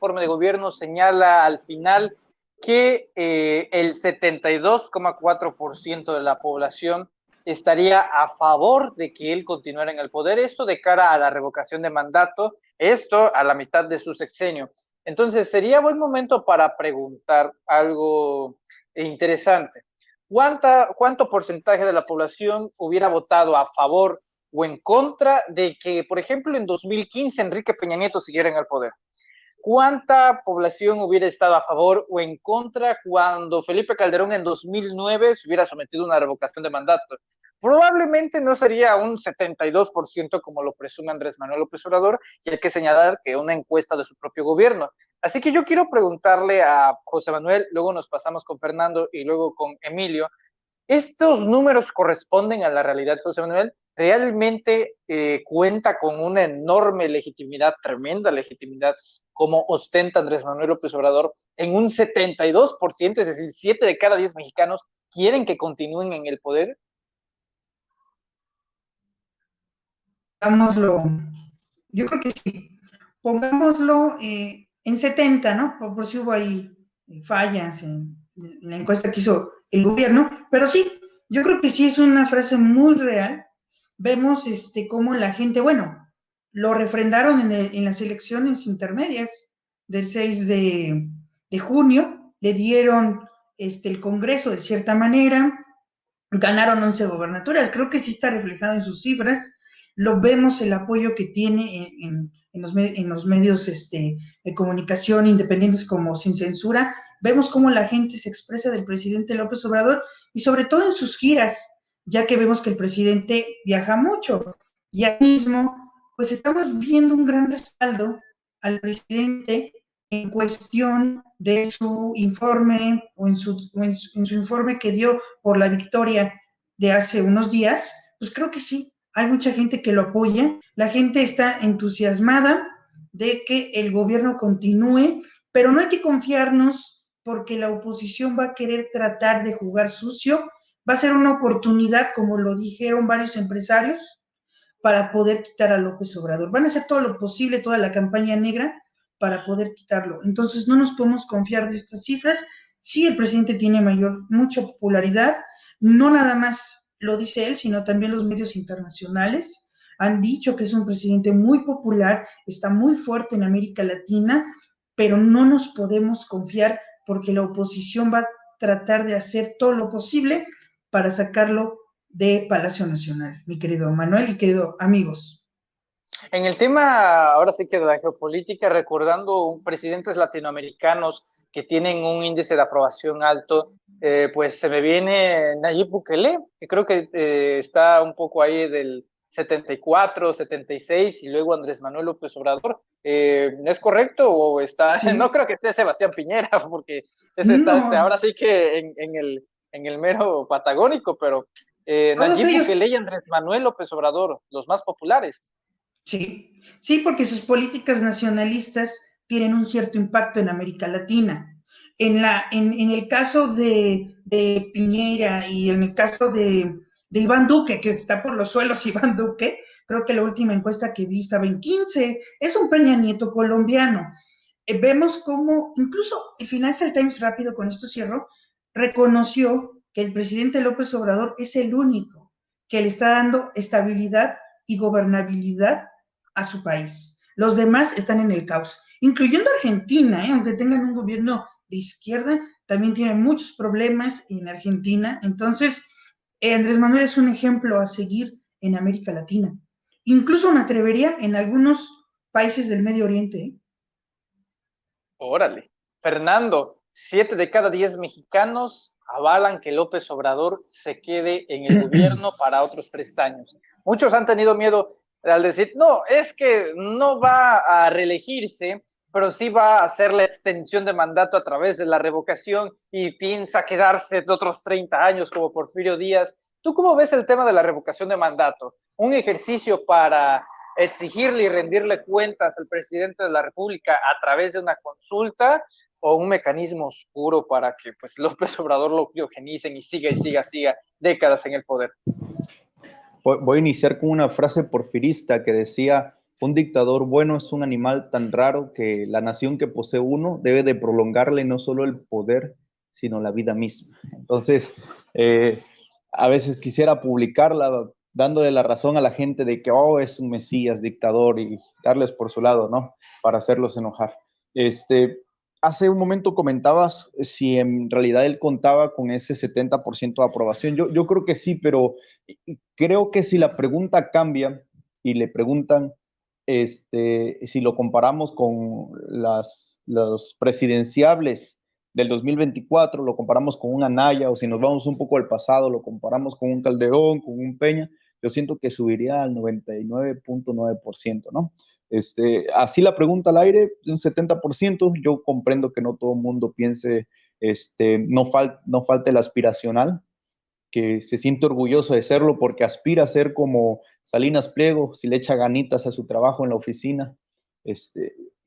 informe de gobierno señala al final que el 72,4% de la población estaría a favor de que él continuara en el poder, esto de cara a la revocación de mandato, esto a la mitad de su sexenio. Entonces, sería buen momento para preguntar algo interesante. ¿Cuánto porcentaje de la población hubiera votado a favor o en contra de que, por ejemplo, en 2015 Enrique Peña Nieto siguiera en el poder? ¿Cuánta población hubiera estado a favor o en contra cuando Felipe Calderón en 2009 se hubiera sometido a una revocación de mandato? Probablemente no sería un 72% como lo presume Andrés Manuel López Obrador, y hay que señalar que una encuesta de su propio gobierno. Así que yo quiero preguntarle a José Manuel, luego nos pasamos con Fernando y luego con Emilio, ¿estos números corresponden a la realidad, José Manuel? ¿Realmente cuenta con una enorme legitimidad, tremenda legitimidad, como ostenta Andrés Manuel López Obrador, en un 72%, es decir, 7 de cada 10 mexicanos quieren que continúen en el poder? Pongámoslo, yo creo que sí, pongámoslo en 70, ¿no? Por si hubo ahí fallas en la encuesta que hizo el gobierno, pero sí, yo creo que sí es una frase muy real. Vemos cómo la gente, bueno, lo refrendaron en las elecciones intermedias del 6 de junio, le dieron el Congreso de cierta manera, ganaron 11 gobernaturas, creo que sí está reflejado en sus cifras, lo vemos el apoyo que tiene en los medios de comunicación independientes como Sin Censura, vemos cómo la gente se expresa del presidente López Obrador y sobre todo en sus giras, ya que vemos que el presidente viaja mucho y ahí mismo pues estamos viendo un gran respaldo al presidente en cuestión de su informe o en su informe que dio por la victoria de hace unos días, pues creo que sí, hay mucha gente que lo apoya, la gente está entusiasmada de que el gobierno continúe, pero no hay que confiarnos porque la oposición va a querer tratar de jugar sucio, va a ser una oportunidad, como lo dijeron varios empresarios, para poder quitar a López Obrador. Van a hacer todo lo posible, toda la campaña negra, para poder quitarlo. Entonces, no nos podemos confiar de estas cifras. Sí, el presidente tiene mucha popularidad, no nada más lo dice él, sino también los medios internacionales han dicho que es un presidente muy popular, está muy fuerte en América Latina, pero no nos podemos confiar porque la oposición va a tratar de hacer todo lo posible para sacarlo de Palacio Nacional, mi querido Manuel y querido amigos. En el tema, ahora sí que de la geopolítica, recordando presidentes latinoamericanos que tienen un índice de aprobación alto, pues se me viene Nayib Bukele, que creo que está un poco ahí del 74, 76, y luego Andrés Manuel López Obrador. ¿Es correcto o está? Sí. No creo que esté Sebastián Piñera, porque ese está No, ahora sí que en el mero patagónico, pero todos Nayib Bukele ellos, y Andrés Manuel López Obrador, los más populares. sí, sí, porque sus políticas nacionalistas tienen un cierto impacto en América Latina. En el caso de Piñera y en el caso de Iván Duque, que está por los suelos Iván Duque, creo que la última encuesta que vi estaba en 15, es un Peña Nieto colombiano. Vemos cómo, incluso el Financial Times, rápido con esto cierro, reconoció que el presidente López Obrador es el único que le está dando estabilidad y gobernabilidad a su país. Los demás están en el caos, incluyendo Argentina, aunque tengan un gobierno de izquierda, también tienen muchos problemas en Argentina. Entonces, Andrés Manuel es un ejemplo a seguir en América Latina. Incluso me atrevería en algunos países del Medio Oriente. Órale. Fernando, 7 de cada 10 mexicanos avalan que López Obrador se quede en el gobierno para otros 3 años. Muchos han tenido miedo al decir, no, es que no va a reelegirse, pero sí va a hacer la extensión de mandato a través de la revocación y piensa quedarse de otros 30 años como Porfirio Díaz. ¿Tú cómo ves el tema de la revocación de mandato? ¿Un ejercicio para exigirle y rendirle cuentas al presidente de la República a través de una consulta, o un mecanismo oscuro para que pues López Obrador lo criogenicen y siga décadas en el poder? Voy a iniciar con una frase porfirista que decía Un dictador bueno es un animal tan raro que la nación que posee uno debe de prolongarle no solo el poder, sino la vida misma. Entonces, a veces quisiera publicarla dándole la razón a la gente de que, oh, es un mesías, dictador, y darles por su lado, ¿no? Para hacerlos enojar. Hace un momento comentabas si en realidad él contaba con ese 70% de aprobación. Yo creo que sí, pero creo que si la pregunta cambia y le preguntan si lo comparamos con los presidenciables del 2024, lo comparamos con un Anaya, o si nos vamos un poco al pasado, lo comparamos con un Calderón, con un Peña, yo siento que subiría al 99.9%, ¿no? Así la pregunta al aire, un 70%, yo comprendo que no todo el mundo piense, no falte el aspiracional, que se siente orgulloso de serlo porque aspira a ser como Salinas Pliego, si le echa ganitas a su trabajo en la oficina,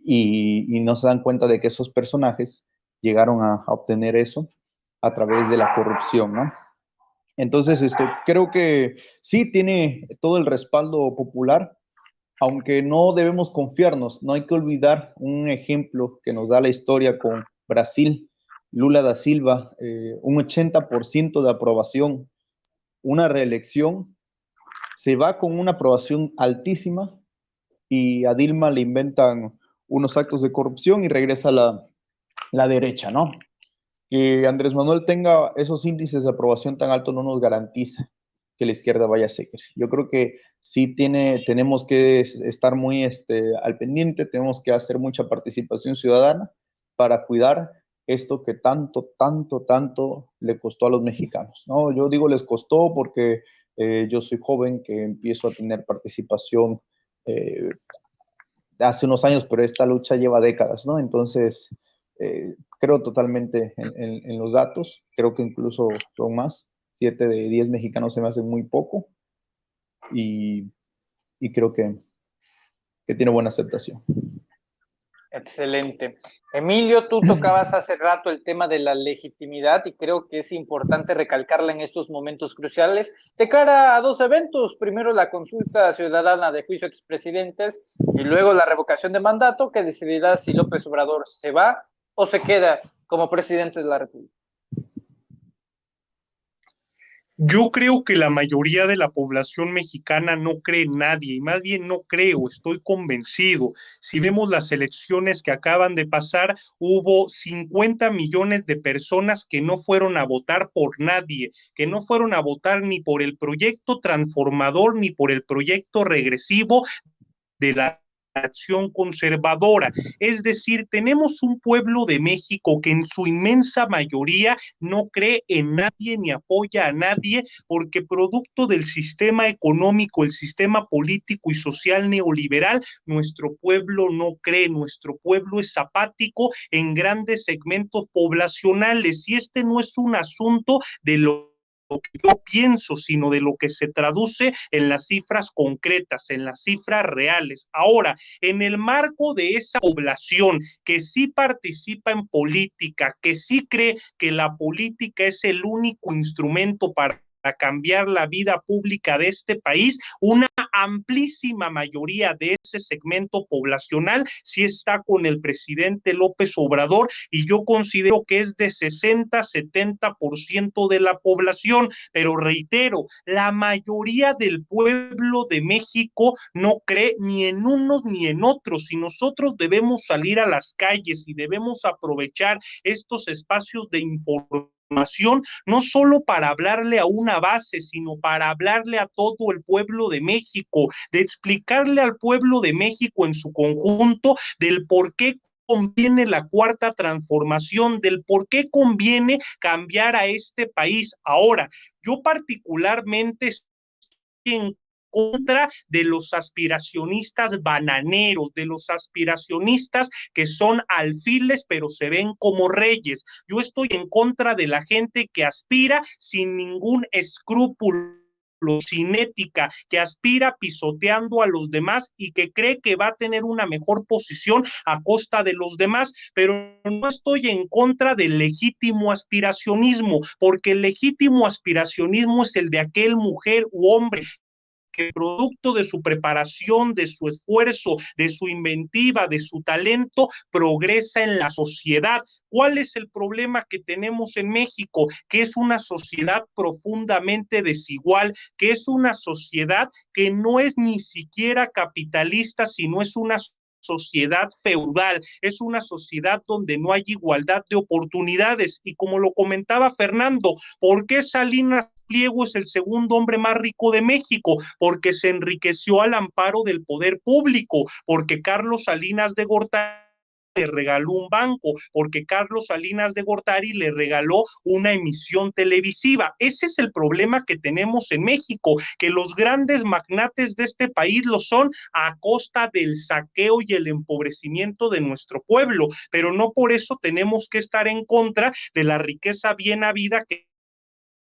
y no se dan cuenta de que esos personajes llegaron a obtener eso a través de la corrupción, ¿no? Entonces, creo que sí tiene todo el respaldo popular, aunque no debemos confiarnos, no hay que olvidar un ejemplo que nos da la historia con Brasil, Lula da Silva, un 80% de aprobación, una reelección, se va con una aprobación altísima y a Dilma le inventan unos actos de corrupción y regresa la derecha, ¿no? Que Andrés Manuel tenga esos índices de aprobación tan altos no nos garantiza que la izquierda vaya a seguir. Yo creo que sí tenemos que estar muy al pendiente, tenemos que hacer mucha participación ciudadana para cuidar esto que tanto, tanto, tanto le costó a los mexicanos, ¿no? Yo digo les costó porque yo soy joven que empiezo a tener participación eh, hace unos años, pero esta lucha lleva décadas, ¿no? Entonces, creo totalmente en los datos, creo que incluso son más, 7 de 10 mexicanos se me hacen muy poco y, y creo que tiene buena aceptación. Excelente. Emilio, tú tocabas hace rato el tema de la legitimidad y creo que es importante recalcarla en estos momentos cruciales de cara a dos eventos. Primero, la consulta ciudadana de juicio a expresidentes y luego la revocación de mandato que decidirá si López Obrador se va o se queda como presidente de la República. Yo creo que la mayoría de la población mexicana no cree en nadie, y más bien no creo, estoy convencido. Si vemos las elecciones que acaban de pasar, hubo 50 millones de personas que no fueron a votar por nadie, que no fueron a votar ni por el proyecto transformador ni por el proyecto regresivo de la acción conservadora. Es decir, tenemos un pueblo de México que en su inmensa mayoría no cree en nadie ni apoya a nadie porque producto del sistema económico, el sistema político y social neoliberal, nuestro pueblo no cree, nuestro pueblo es apático en grandes segmentos poblacionales y este no es un asunto de lo que yo pienso, sino de lo que se traduce en las cifras concretas, en las cifras reales. Ahora, en el marco de esa población que sí participa en política, que sí cree que la política es el único instrumento para cambiar la vida pública de este país, una amplísima mayoría de ese segmento poblacional sí está con el presidente López Obrador y yo considero que es de 60-70% de la población, pero reitero, la mayoría del pueblo de México no cree ni en unos ni en otros y nosotros debemos salir a las calles y debemos aprovechar estos espacios de información no solo para hablarle a una base, sino para hablarle a todo el pueblo de México, de explicarle al pueblo de México en su conjunto del por qué conviene la cuarta transformación, del por qué conviene cambiar a este país. Ahora, yo particularmente estoy en contra de los aspiracionistas bananeros, de los aspiracionistas que son alfiles pero se ven como reyes. Yo estoy en contra de la gente que aspira sin ningún escrúpulo, sin ética, que aspira pisoteando a los demás y que cree que va a tener una mejor posición a costa de los demás, pero no estoy en contra del legítimo aspiracionismo, porque el legítimo aspiracionismo es el de aquel mujer u hombre que producto de su preparación, de su esfuerzo, de su inventiva, de su talento, progresa en la sociedad. ¿Cuál es el problema que tenemos en México? Que es una sociedad profundamente desigual, que es una sociedad que no es ni siquiera capitalista, sino es una sociedad feudal, es una sociedad donde no hay igualdad de oportunidades. Y como lo comentaba Fernando, ¿por qué Salinas Pliego es el segundo hombre más rico de México? Porque se enriqueció al amparo del poder público, porque Carlos Salinas de Gortari le regaló un banco, porque Carlos Salinas de Gortari le regaló una emisión televisiva. Ese es el problema que tenemos en México, que los grandes magnates de este país lo son a costa del saqueo y el empobrecimiento de nuestro pueblo, pero no por eso tenemos que estar en contra de la riqueza bien habida que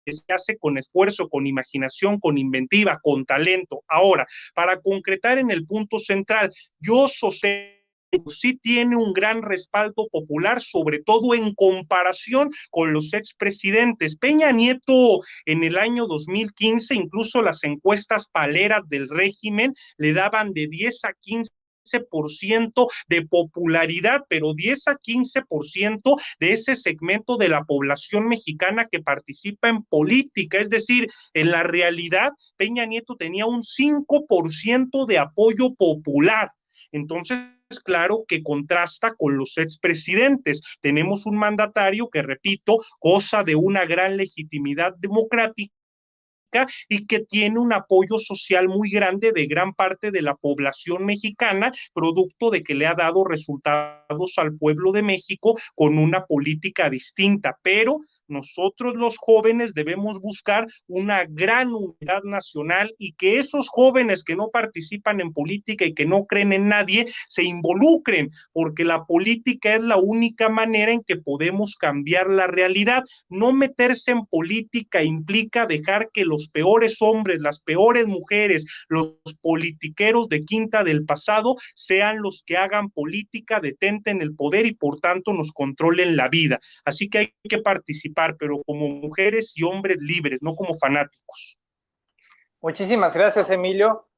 se hace con esfuerzo, con imaginación, con inventiva, con talento. Ahora, para concretar en el punto central, yo sostengo sí tiene un gran respaldo popular, sobre todo en comparación con los expresidentes. Peña Nieto en el año 2015, incluso las encuestas paleras del régimen le daban de 10 a 15% de popularidad, pero 10 a 15% de ese segmento de la población mexicana que participa en política, es decir, en la realidad, Peña Nieto tenía un 5% de apoyo popular. Entonces, claro que contrasta con los expresidentes. Tenemos un mandatario que, repito, goza de una gran legitimidad democrática y que tiene un apoyo social muy grande de gran parte de la población mexicana, producto de que le ha dado resultados al pueblo de México con una política distinta, pero nosotros los jóvenes debemos buscar una gran unidad nacional y que esos jóvenes que no participan en política y que no creen en nadie se involucren, porque la política es la única manera en que podemos cambiar la realidad. No meterse en política implica dejar que los peores hombres, las peores mujeres, los politiqueros de quinta del pasado sean los que hagan política, detenten el poder y por tanto nos controlen la vida. Así que hay que participar, pero como mujeres y hombres libres, no como fanáticos. Muchísimas gracias, Emilio.